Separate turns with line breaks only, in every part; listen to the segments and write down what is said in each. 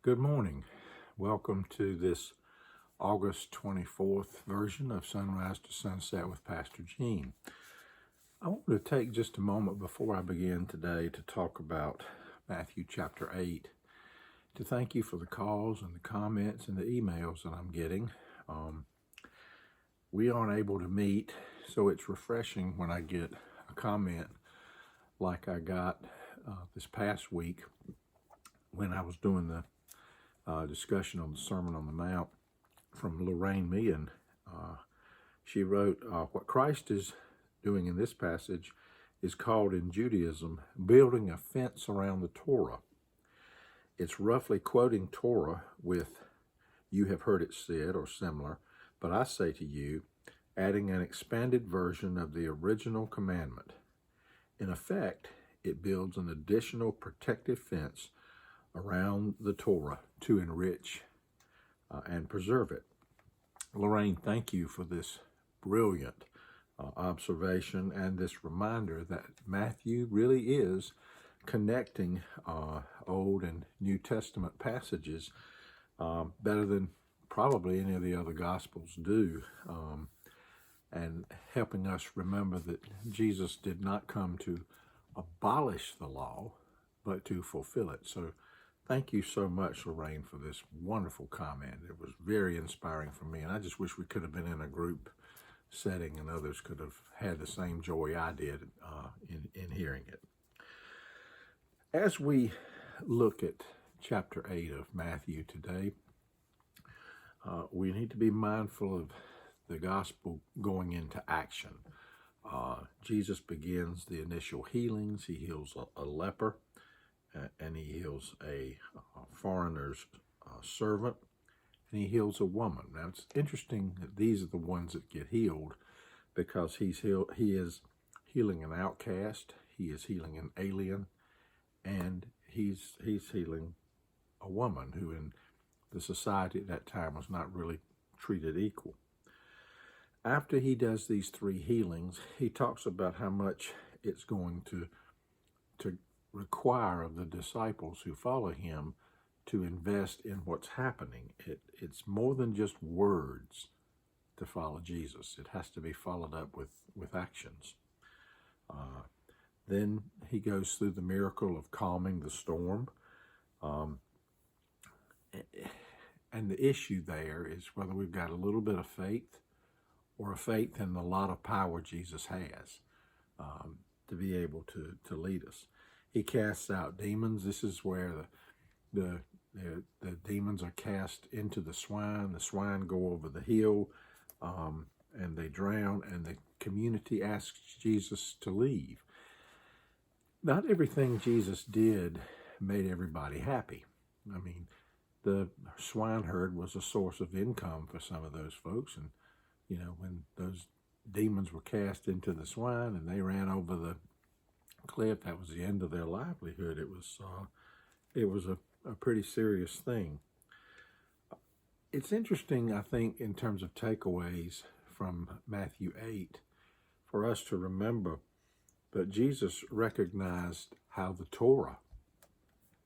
Good morning. Welcome to this August 24th version of Sunrise to Sunset with Pastor Gene. I want to take just a moment before I begin today to talk about Matthew chapter 8, to thank you for the calls and the comments and the emails that I'm getting. We aren't able to meet, so it's refreshing when I get a comment like I got this past week when I was doing the discussion on the Sermon on the Mount from Lorraine Meehan. She wrote, what Christ is doing in this passage is called in Judaism building a fence around the Torah. It's roughly quoting Torah with, "You have heard it said," or similar, "but I say to you," adding an expanded version of the original commandment. In effect, it builds an additional protective fence around the Torah to enrich and preserve it. Lorraine, thank you for this brilliant observation and this reminder that Matthew really is connecting Old and New Testament passages better than probably any of the other Gospels do, and helping us remember that Jesus did not come to abolish the law, but to fulfill it. So thank you so much, Lorraine, for this wonderful comment. It was very inspiring for me, and I just wish we could have been in a group setting and others could have had the same joy I did in hearing it. As we look at chapter 8 of Matthew today, we need to be mindful of the gospel going into action. Jesus begins the initial healings. He heals a leper, and he heals a foreigner's servant, and he heals a woman. Now, it's interesting that these are the ones that get healed because he is healing an outcast, he is healing an alien, and he's healing a woman who in the society at that time was not really treated equal. After he does these three healings, he talks about how much it's going to require of the disciples who follow him to invest in what's happening. It's more than just words to follow Jesus. It has to be followed up with actions. Then he goes through the miracle of calming the storm. And the issue there is whether we've got a little bit of faith or a faith in the lot of power Jesus has to be able to lead us. He casts out demons. This is where the demons are cast into the swine. The swine go over the hill and they drown, and the community asks Jesus to leave. Not everything Jesus did made everybody happy. I mean, the swineherd was a source of income for some of those folks, and when those demons were cast into the swine and they ran over the cliff, that was the end of their livelihood. It was a pretty serious thing. It's interesting, I think, in terms of takeaways from Matthew 8, for us to remember that Jesus recognized how the Torah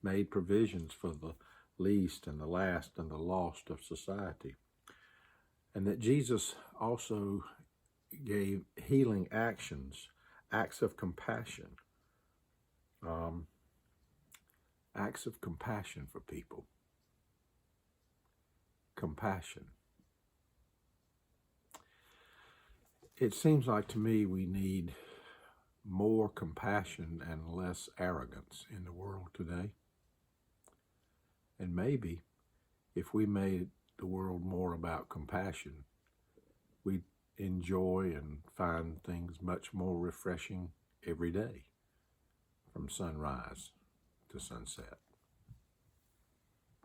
made provisions for the least and the last and the lost of society, and that Jesus also gave healing actions, acts of compassion, for people. Compassion. It seems like to me we need more compassion and less arrogance in the world today. And maybe if we made the world more about compassion, we'd enjoy and find things much more refreshing every day, from sunrise to sunset.